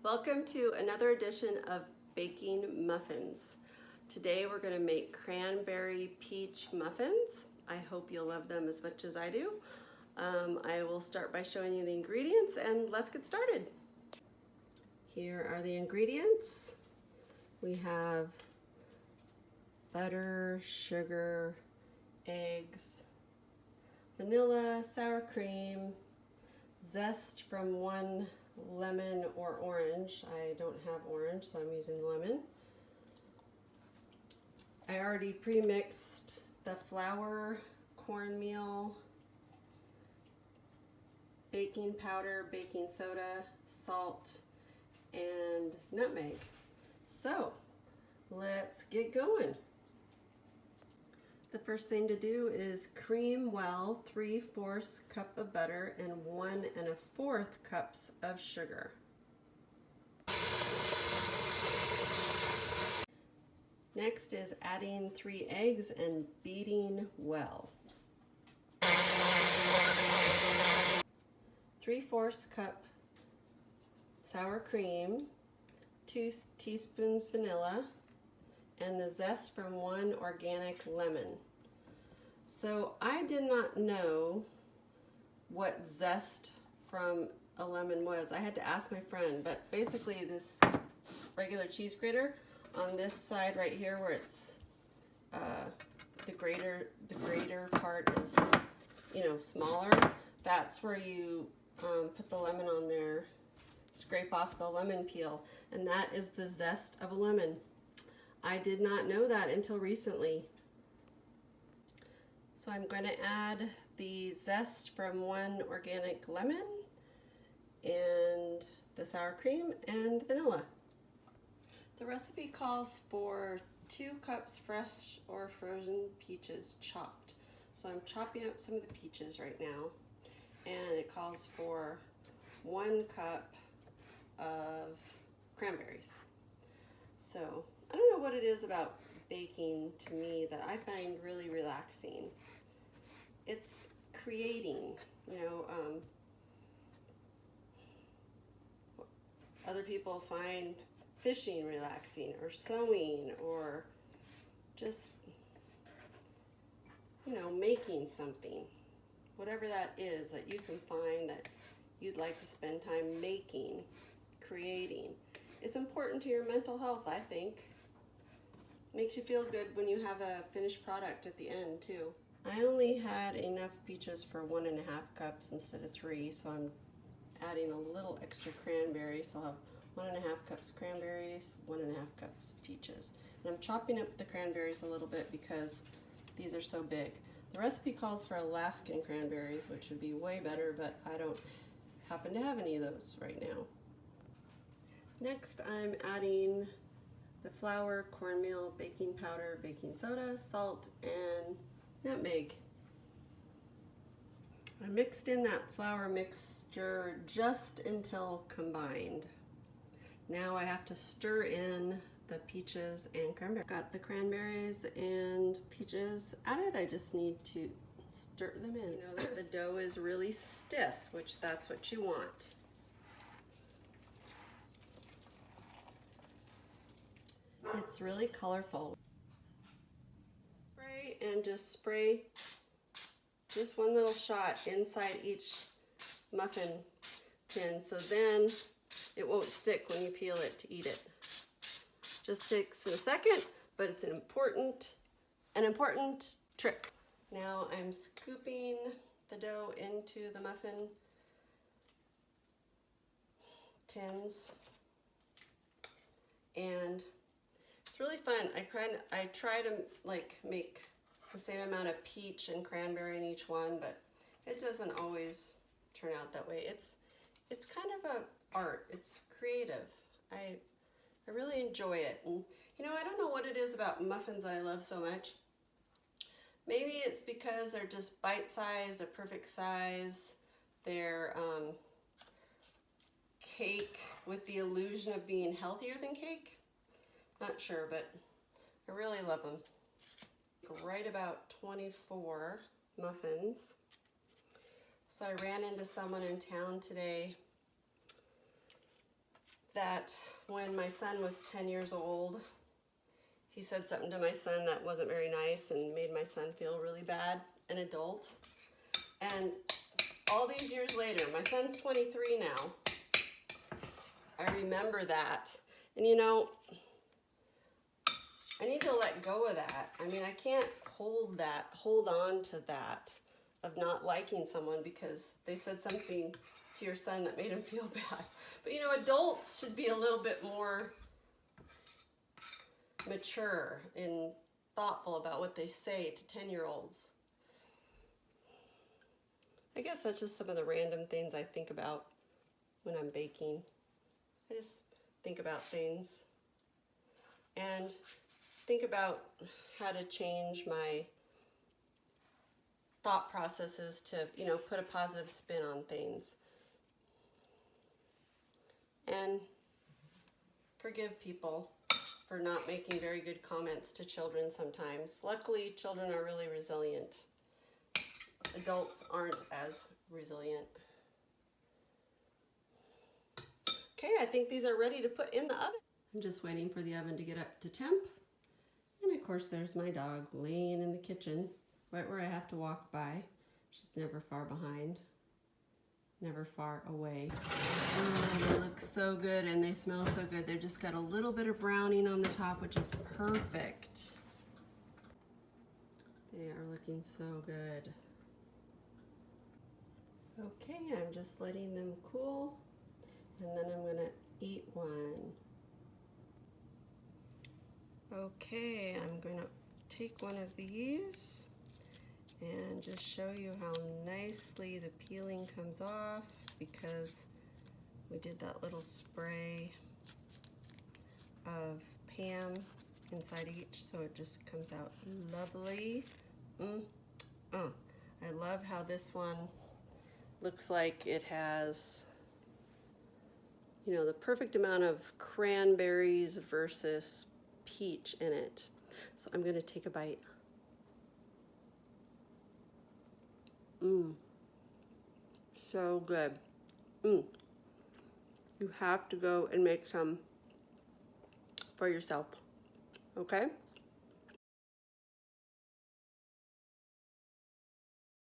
Welcome to another edition of Baking Muffins. Today we're going to make cranberry peach muffins. I hope you'll love them as much as I do. I will start by showing you the ingredients and let's get started. Here are the ingredients. We have butter, sugar, eggs, vanilla, sour cream, zest from one lemon or orange. I don't have orange, so I'm using lemon. I already pre-mixed the flour, cornmeal, baking powder, baking soda, salt, and nutmeg. So let's get going. The first thing to do is cream well 3/4 cup of butter and 1 1/4 cups of sugar. Next is adding 3 eggs and beating well. 3/4 cup sour cream, 2 teaspoons vanilla, and the zest from 1 organic lemon. So I did not know what zest from a lemon was. I had to ask my friend, but basically this regular cheese grater on this side right here where it's the grater part is, you know, smaller, that's where you put the lemon on there, scrape off the lemon peel, and that is the zest of a lemon. I did not know that until recently. So I'm going to add the zest from 1 organic lemon and the sour cream and vanilla. The recipe calls for 2 cups fresh or frozen peaches chopped. So I'm chopping up some of the peaches right now, and it calls for 1 cup of cranberries. So I don't know what it is about baking to me that I find really relaxing. It's creating, you know, other people find fishing relaxing, or sewing, or just, you know, making something. Whatever that is that you can find that you'd like to spend time making, creating. It's important to your mental health, I think. Makes you feel good when you have a finished product at the end too. I only had enough peaches for 1 1/2 cups instead of 3, so I'm adding a little extra cranberry. So I'll have 1 1/2 cups cranberries, 1 1/2 cups peaches. And I'm chopping up the cranberries a little bit because these are so big. The recipe calls for Alaskan cranberries, which would be way better, but I don't happen to have any of those right now. Next, I'm adding the flour, cornmeal, baking powder, baking soda, salt, and nutmeg. I mixed in that flour mixture just until combined. Now I have to stir in the peaches and cranberry. Got the cranberries and peaches added. I just need to stir them in. You know that the dough is really stiff, which that's what you want. It's really colorful. Spray and just spray just one little shot inside each muffin tin, so then it won't stick when you peel it to eat it. Just takes a second, but it's an important trick. Now I'm scooping the dough into the muffin tins, and it's really fun. I try to like make the same amount of peach and cranberry in each one, but it doesn't always turn out that way. It's kind of a art. It's creative. I really enjoy it. And you know, I don't know what it is about muffins that I love so much. Maybe it's because they're just bite-sized, they're perfect size. They're cake with the illusion of being healthier than cake. Not sure, but I really love them. Right about 24 muffins. So I ran into someone in town today that when my son was 10 years old, he said something to my son that wasn't very nice and made my son feel really bad, an adult. And all these years later, my son's 23 now, I remember that. And you know, I need to let go of that. I mean, I can't hold on to that of not liking someone because they said something to your son that made him feel bad. But you know, adults should be a little bit more mature and thoughtful about what they say to 10-year-olds. I guess that's just some of the random things I think about when I'm baking. I just think about things and think about how to change my thought processes to, you know, put a positive spin on things. And forgive people for not making very good comments to children sometimes. Luckily, children are really resilient. Adults aren't as resilient. Okay, I think these are ready to put in the oven. I'm just waiting for the oven to get up to temp. And of course, there's my dog laying in the kitchen, right where I have to walk by. She's never far behind, never far away. Oh, they look so good and they smell so good. They've just got a little bit of browning on the top, which is perfect. They are looking so good. Okay, I'm just letting them cool, and then I'm gonna eat one. Okay, I'm gonna take one of these and just show you how nicely the peeling comes off because we did that little spray of Pam inside each, so it just comes out lovely. I love how this one looks like it has, you know, the perfect amount of cranberries versus peach in it. So I'm gonna take a bite. So good. You have to go and make some for yourself, okay?